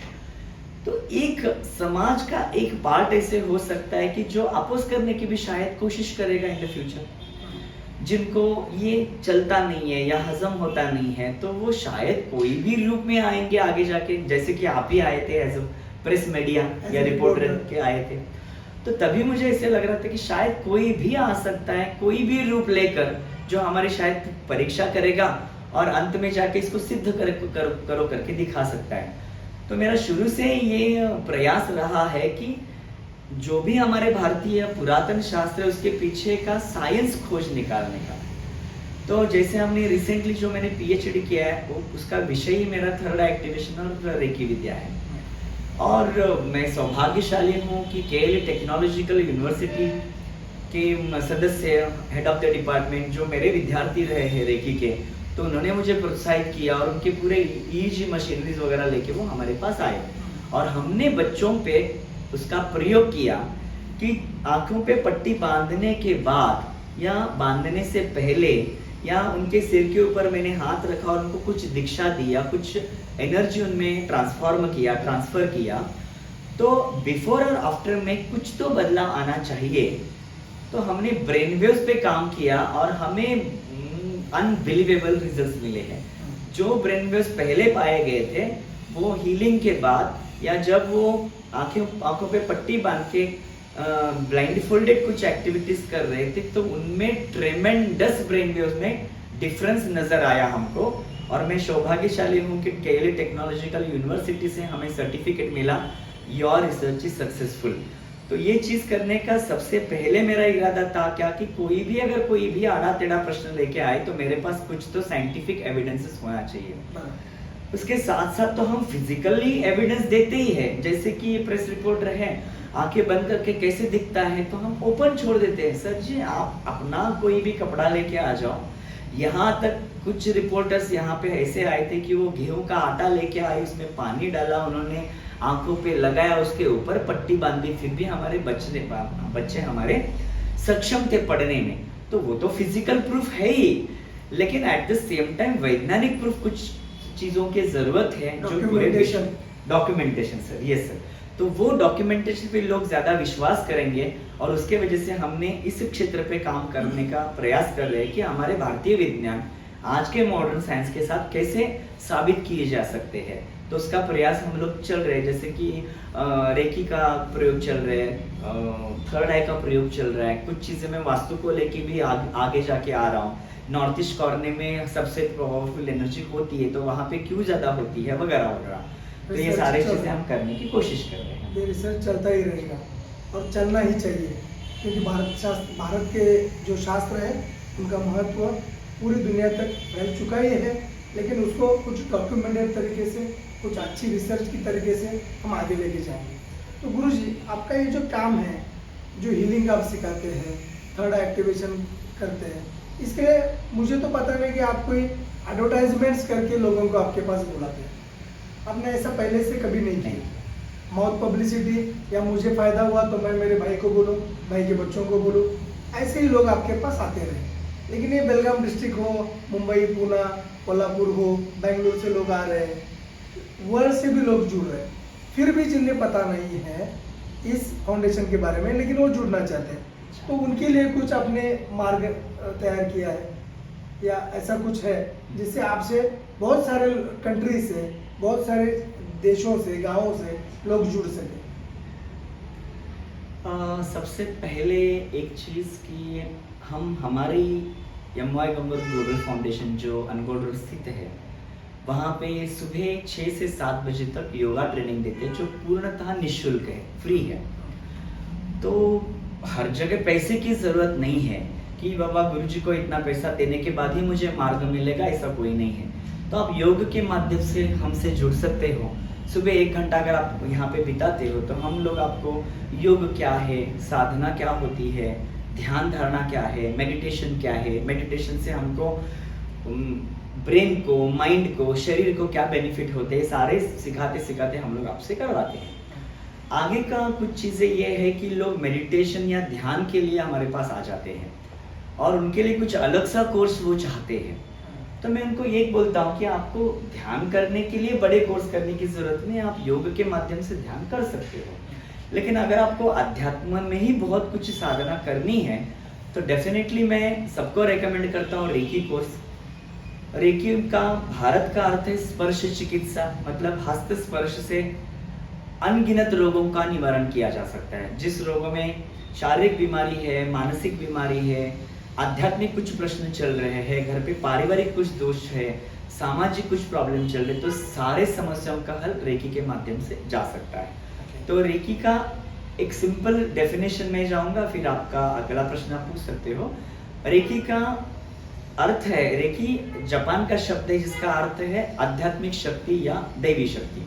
तो एक समाज का एक पार्ट ऐसे हो सकता है कि जो अपोज करने की भी शायद कोशिश करेगा इन द फ्यूचर, जिनको ये चलता नहीं है या हजम होता नहीं है, तो वो शायद कोई भी रूप में आएंगे आगे जाके, जैसे कि आप ही आए थे एज अ प्रेस मीडिया या रिपोर्टर के आए थे। तो तभी मुझे ऐसे लग रहा था कि शायद कोई भी आ सकता है, कोई भी रूप लेकर, जो हमारी शायद परीक्षा करेगा और अंत में जाके इसको सिद्ध करो करके दिखा सकता है। तो मेरा शुरू से ये प्रयास रहा है कि जो भी हमारे भारतीय पुरातन शास्त्र है उसके पीछे का साइंस खोज निकालने का। तो जैसे हमने रिसेंटली जो मैंने पीएचडी किया है वो उसका विषय ही मेरा थर्ड एक्टिवेशन और रेकी विद्या है। और मैं सौभाग्यशाली हूँ कि केएलई टेक्नोलॉजिकल यूनिवर्सिटी के सदस्य हेड ऑफ द डिपार्टमेंट जो मेरे विद्यार्थी रहे हैं रेकी के, तो उन्होंने मुझे प्रोत्साहित किया और उनके पूरे ईजी मशीनरीज वगैरह लेके वो हमारे पास आए और हमने बच्चों पे उसका प्रयोग किया कि आंखों पे पट्टी बांधने के बाद या बांधने से पहले या उनके सिर के ऊपर मैंने हाथ रखा और उनको कुछ दीक्षा दिया, कुछ एनर्जी उनमें ट्रांसफर किया, तो बिफोर और आफ्टर में कुछ तो बदलाव आना चाहिए। तो हमने ब्रेन वेव्स पे काम किया और हमें अनबिलीवेबल रिजल्ट्स मिले हैं। जो ब्रेन वेव्स पहले पाए गए थे वो हीलिंग के बाद या जब वो आंखों पे पट्टी बांध के ब्लाइंड फोल्डेड कुछ एक्टिविटीज कर रहे थे तो उनमें ट्रेमेंडस ब्रेन वेव्स में डिफरेंस नजर आया हमको। और मैं सौभाग्यशाली हूँ कि केएलई टेक्नोलॉजिकल यूनिवर्सिटी से हमें सर्टिफिकेट मिला योर रिसर्च इज सक्सेसफुल। तो ये चीज करने का सबसे पहले मेरा इरादा था क्या कि अगर कोई भी आड़ा टेढ़ा प्रश्न लेके आए तो मेरे पास कुछ तो साइंटिफिक एविडेंसेस होना चाहिए। उसके साथ साथ तो हम फिजिकली एविडेंस देते ही है, जैसे कि ये प्रेस रिपोर्टर है आंखें बंद करके कैसे दिखता है तो हम ओपन छोड़ देते हैं, सर जी आप अपना कोई भी कपड़ा लेके आ जाओ। यहाँ तक कुछ रिपोर्टर्स यहाँ पे ऐसे आए थे कि वो गेहूं का आटा लेके आए, उसमें पानी डाला, उन्होंने आंखों पे लगाया, उसके ऊपर पट्टी बांधी, फिर भी हमारे बच्चे हमारे सक्षम थे पढ़ने में। तो वो तो फिजिकल प्रूफ है ही, लेकिन एट द सेम टाइम वैज्ञानिक प्रूफ कुछ चीजों की जरूरत है जो डॉक्यूमेंटेशन सर, यस सर। तो वो डॉक्यूमेंटेशन पे लोग ज्यादा विश्वास करेंगे और उसके वजह से हमने इस क्षेत्र पे काम करने का प्रयास कर रहे हैं कि हमारे भारतीय विज्ञान आज के मॉडर्न साइंस के साथ कैसे साबित किए जा सकते हैं। तो उसका प्रयास हम लोग चल रहे हैं, जैसे कि रेकी का प्रयोग चल रहा है, थर्ड आई का प्रयोग चल रहा है, कुछ चीजें मैं वास्तु को लेके भी आगे जाके आ रहा हूँ। नॉर्थ ईस्ट कॉर्नर में सबसे पावरफुल एनर्जी होती है तो वहाँ पे क्यों ज्यादा होती है वगैरह वगैरह। तो ये सारी चीजें हम करने की कोशिश कर रहे हैं। ये रिसर्च चलता ही रहेगा और चलना ही चाहिए, क्योंकि भारत के जो शास्त्र है उनका महत्व पूरी दुनिया तक फैल चुका ही है, लेकिन उसको कुछ डॉक्यूमेंटेड तरीके से, कुछ अच्छी रिसर्च की तरीके से हम आगे लेके जाएंगे। तो गुरुजी आपका ये जो काम है, जो हीलिंग आप सिखाते हैं, थर्ड एक्टिवेशन करते हैं, इसके लिए मुझे तो पता नहीं कि आप कोई एडवर्टाइजमेंट्स करके लोगों को आपके पास बुलाते हैं, आपने ऐसा पहले से कभी नहीं किया। माउथ पब्लिसिटी या मुझे फायदा हुआ तो मैं मेरे भाई को बोलूँ, भाई के बच्चों को बोलूँ, ऐसे ही लोग आपके पास आते रहे। लेकिन ये बेलगाम डिस्ट्रिक्ट हो, मुंबई, पुणे, कोल्हापुर हो, बेंगलुरु से लोग आ रहे हैं, वर्ल्ड से भी लोग जुड़ रहे हैं, फिर भी जिन्हें पता नहीं है इस फाउंडेशन के बारे में, लेकिन वो जुड़ना चाहते हैं, तो उनके लिए कुछ आपने मार्ग तैयार किया है या ऐसा कुछ है जिससे आपसे बहुत सारे कंट्री से, बहुत सारे देशों से, गांवों से लोग जुड़ सके? सबसे पहले एक चीज़ कि हम हमारी MY गंगोर ग्लोबल फाउंडेशन जो अनगोल रोड स्थित है वहाँ पे सुबह 6 से 7 बजे तक योगा ट्रेनिंग देते हैं जो पूर्णतः निःशुल्क है, फ्री है। तो हर जगह पैसे की ज़रूरत नहीं है कि बाबा गुरुजी को इतना पैसा देने के बाद ही मुझे मार्ग मिलेगा, ऐसा कोई नहीं है। तो आप योग के माध्यम से हमसे जुड़ सकते हो। सुबह 1 घंटा अगर आप यहाँ पे बिताते हो तो हम लोग आपको योग क्या है, साधना क्या होती है, ध्यान धारणा क्या है, मेडिटेशन क्या है, मेडिटेशन से हमको ब्रेन को, माइंड को, शरीर को क्या बेनिफिट होते हैं, सारे सिखाते सिखाते हम लोग आपसे करवाते हैं। आगे का कुछ चीज़ें ये है कि लोग मेडिटेशन या ध्यान के लिए हमारे पास आ जाते हैं और उनके लिए कुछ अलग सा कोर्स वो चाहते हैं। तो मैं उनको ये बोलता हूँ कि आपको ध्यान करने के लिए बड़े कोर्स करने की ज़रूरत नहीं, आप योग के माध्यम से ध्यान कर सकते हो। लेकिन अगर आपको अध्यात्म में ही बहुत कुछ साधना करनी है तो डेफिनेटली मैं सबको रेकमेंड करता हूँ रेकी कोर्स। रेकी का भारत का अर्थ है स्पर्श चिकित्सा, मतलब हस्त स्पर्श से अनगिनत रोगों का निवारण किया जा सकता है। जिस रोगों में शारीरिक बीमारी है, मानसिक बीमारी है, आध्यात्मिक कुछ प्रश्न चल रहे हैं, घर पे पारिवारिक कुछ दोष है, सामाजिक कुछ प्रॉब्लम चल रहे, तो सारे समस्याओं का हल रेकी के माध्यम से जा सकता है। तो रेकी का एक सिंपल डेफिनेशन में जाऊंगा, फिर आपका अगला प्रश्न आप पूछ सकते हो। रेकी का अर्थ है, रेकी जापान का शब्द है जिसका अर्थ है आध्यात्मिक शक्ति या दैवी शक्ति,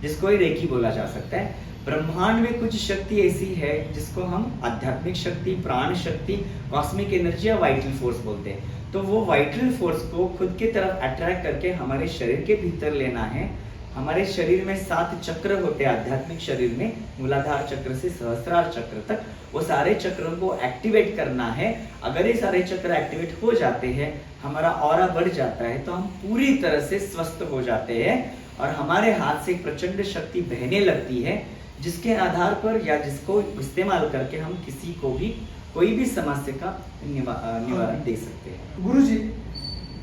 जिसको ही रेकी बोला जा सकता है। ब्रह्मांड में कुछ शक्ति ऐसी है जिसको हम आध्यात्मिक शक्ति, प्राण शक्ति, कॉस्मिक एनर्जी या वाइटल फोर्स बोलते हैं। तो वो वाइटल फोर्स को खुद की तरफ अट्रैक्ट करके हमारे शरीर के भीतर लेना है। हमारे शरीर में 7 चक्र होते हैं आध्यात्मिक शरीर में, मूलाधार चक्र से सहस्त्रार चक्र तक, वो सारे चक्रों को एक्टिवेट करना है। अगर ये सारे चक्र एक्टिवेट हो जाते हैं, हमारा ऑरा बढ़ जाता है, तो हम पूरी तरह से स्वस्थ हो जाते हैं और हमारे हाथ से प्रचंड शक्ति बहने लगती है, जिसके आधार पर या जिसको इस्तेमाल करके हम किसी को भी कोई भी समस्या का निवारण दे सकते हैं। गुरुजी,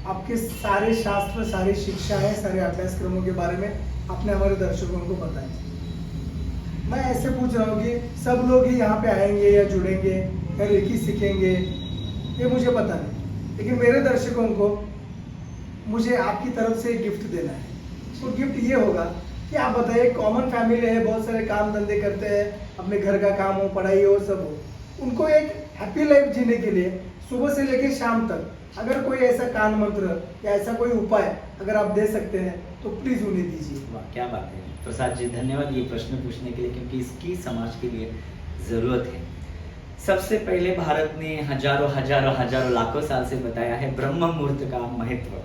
आपके सारे शास्त्र, सारी शिक्षाएं, सारे अभ्यासक्रमों के बारे में आपने हमारे दर्शकों को बताया। मैं ऐसे पूछ रहा हूँ कि सब लोग ही यहाँ पे आएंगे या जुड़ेंगे या रेकी सीखेंगे, ये मुझे पता नहीं, लेकिन मेरे दर्शकों को मुझे आपकी तरफ से एक गिफ्ट देना है। वो गिफ्ट ये होगा कि आप बताइए, कॉमन फैमिली है, बहुत सारे काम धंधे करते हैं, अपने घर का काम हो, पढ़ाई हो, सब हो, उनको एक हैप्पी लाइफ जीने के लिए सुबह से लेकर शाम तक अगर कोई ऐसा कान मंत्र या ऐसा कोई उपाय अगर आप दे सकते हैं तो प्लीज उन्हें दीजिए। वाह, क्या बात है प्रसाद जी, धन्यवाद ये प्रश्न पूछने के लिए, क्योंकि इसकी समाज के लिए ज़रूरत है। सबसे पहले भारत ने हजारों हजारों हजारों लाखों साल से बताया है ब्रह्म मुहूर्त का महत्व।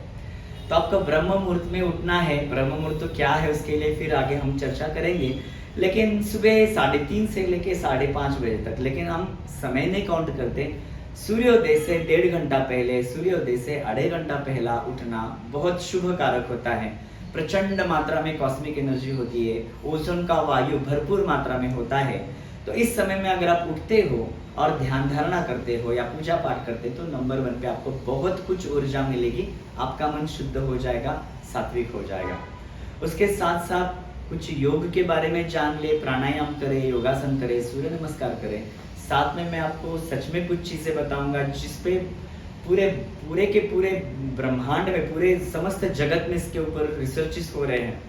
तो आपको ब्रह्म मुहूर्त में उठना है। ब्रह्म मुहूर्त तो क्या है उसके लिए फिर आगे हम चर्चा करेंगे, लेकिन सुबह 3:30 से लेके 5:30 बजे तक, लेकिन हम समय नहीं काउंट करते। सूर्योदय से 1.5 घंटा पहले, सूर्योदय से 2.5 घंटा पहला उठना बहुत शुभ कारक होता है। प्रचंड मात्रा में कॉस्मिक एनर्जी होती है, ओजोन का वायु भरपूर मात्रा में होता है। तो इस समय में अगर आप उठते हो और ध्यान धारणा करते हो या पूजा पाठ करते हो तो नंबर 1 पे आपको बहुत कुछ ऊर्जा मिलेगी, आपका मन शुद्ध हो जाएगा, सात्विक हो जाएगा। उसके साथ साथ कुछ योग के बारे में जान ले, प्राणायाम करें, योगासन करें, सूर्य नमस्कार करें। साथ में मैं आपको सच में कुछ चीजें बताऊंगा जिसपे पूरे के पूरे ब्रह्मांड में, पूरे समस्त जगत में इसके ऊपर रिसर्चेस हो रहे हैं।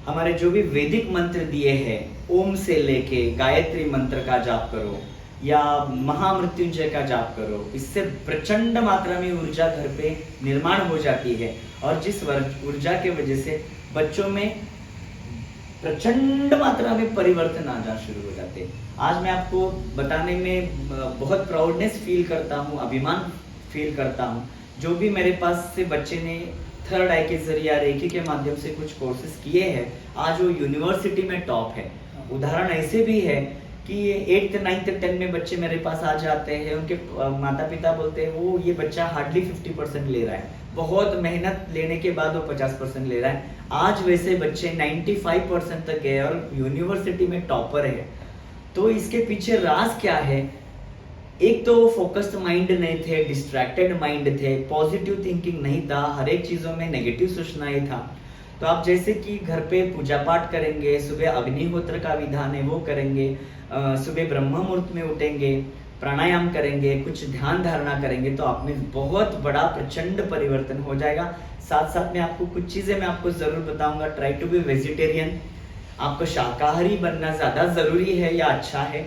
हमारे जो भी वैदिक मंत्र दिए हैं, ओम से लेके गायत्री मंत्र का जाप करो या महामृत्युंजय का जाप करो, इससे प्रचंड मात्रा में ऊर्जा घर पे निर्माण हो जाती है और जिस ऊर्जा के वजह से बच्चों में प्रचंड मात्रा में परिवर्तन आना शुरू हो जाते हैं। आज मैं आपको बताने में बहुत प्राउडनेस फील करता हूँ, अभिमान फील करता हूँ। जो भी मेरे पास से बच्चे ने थर्ड आई के जरिए रेकी के माध्यम से कुछ कोर्सेज किए हैं, आज वो यूनिवर्सिटी में टॉप है। उदाहरण ऐसे भी है कि 8th 9th 10 में बच्चे मेरे पास आ जाते हैं, उनके माता पिता बोलते हैं वो ये बच्चा हार्डली 50% ले रहा है, बहुत मेहनत लेने के बाद वो 50% ले रहा है। आज वैसे बच्चे 95% तक गए और यूनिवर्सिटी में टॉपर है। तो इसके पीछे राज क्या है? एक तो फोकस्ड माइंड नहीं थे, डिस्ट्रैक्टेड माइंड थे, पॉजिटिव थिंकिंग नहीं था, हर एक चीजों में नेगेटिव सोचना ही था। तो आप जैसे कि घर पे पूजा पाठ करेंगे, सुबह अग्निहोत्र का विधान है वो करेंगे, सुबह ब्रह्म मुहूर्त में उठेंगे, प्राणायाम करेंगे, कुछ ध्यान धारणा करेंगे तो आप में बहुत बड़ा प्रचंड परिवर्तन हो जाएगा। साथ साथ में आपको कुछ चीजें मैं आपको जरूर बताऊंगा। ट्राई टू बी वेजिटेरियन, आपको शाकाहारी बनना ज्यादा जरूरी है या अच्छा है।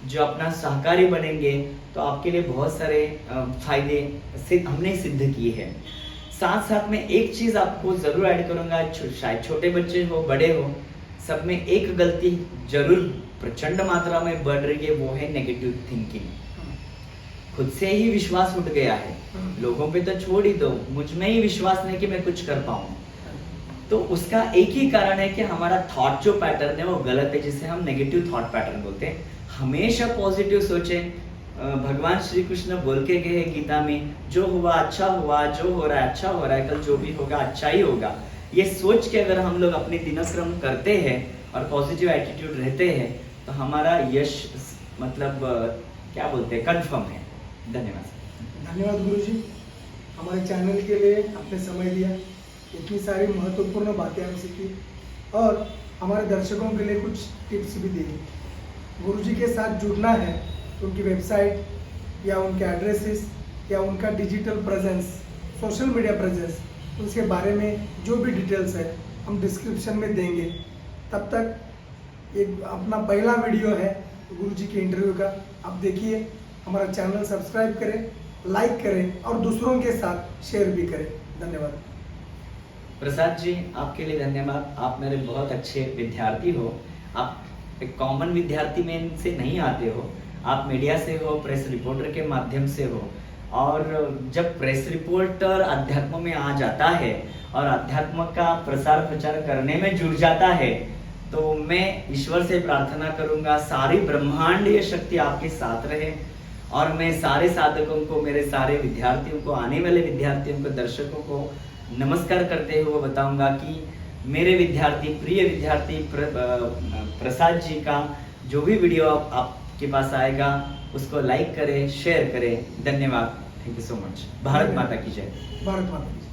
जो अपना शाकाहारी बनेंगे तो आपके लिए बहुत सारे फायदे हमने सिद्ध किए हैं। साथ साथ में एक चीज आपको जरूर ऐड करूंगा, शायद छोटे बच्चे हो बड़े हो, सब में एक गलती जरूर प्रचंड मात्रा में बढ़ रही है, वो है नेगेटिव थिंकिंग। खुद से ही विश्वास उठ गया है, लोगों पे तो छोड़ ही दो, मुझ में ही विश्वास नहीं कि मैं कुछ कर पाऊं। तो उसका एक ही कारण है कि हमारा थॉट जो पैटर्न है वो गलत है, जिसे हम नेगेटिव थॉट पैटर्न बोलते हैं। हमेशा पॉजिटिव सोचें। भगवान श्री कृष्ण बोल के गए गीता में, जो हुआ अच्छा हुआ, जो हो रहा है अच्छा हो रहा है, कल जो भी होगा अच्छा ही होगा। ये सोच के अगर हम लोग अपने दिनक्रम करते हैं और पॉजिटिव एटीट्यूड रहते हैं तो हमारा यश मतलब क्या बोलते हैं, कंफर्म है। धन्यवाद। धन्यवाद गुरुजी, हमारे चैनल के लिए आपने समय दिया, इतनी सारी महत्वपूर्ण बातें हमसे की और हमारे दर्शकों के लिए कुछ टिप्स भी दिए। गुरुजी के साथ जुड़ना है तो उनकी वेबसाइट या उनके एड्रेसेस या उनका digital presence, social media presence, उसके बारे में जो भी डिटेल्स है हम डिस्क्रिप्शन में देंगे। तब तक एक अपना पहला वीडियो है गुरुजी के इंटरव्यू का, आप देखिए, हमारा चैनल सब्सक्राइब करें, लाइक करें और दूसरों के साथ शेयर भी करें। धन्यवाद। प्रसाद जी, आपके लिए धन्यवाद। आप मेरे बहुत अच्छे विद्यार्थी हो। आप एक कॉमन विद्यार्थी में से नहीं आते हो, आप मीडिया से हो, प्रेस रिपोर्टर के माध्यम से हो। और जब प्रेस रिपोर्टर अध्यात्म में आ जाता है और अध्यात्म का प्रसार प्रचार करने में जुड़ जाता है तो मैं ईश्वर से प्रार्थना करूंगा सारी ब्रह्मांडीय शक्ति आपके साथ रहे। और मैं सारे साधकों को, मेरे सारे विद्यार्थियों को, आने वाले विद्यार्थियों को, दर्शकों को नमस्कार करते हुए बताऊंगा कि मेरे विद्यार्थी, प्रिय विद्यार्थी प्रसाद जी का जो भी वीडियो आपके पास आएगा उसको लाइक करें, शेयर करें। धन्यवाद। Thank you so much. Bharat माता की जय। भारत माता की जय।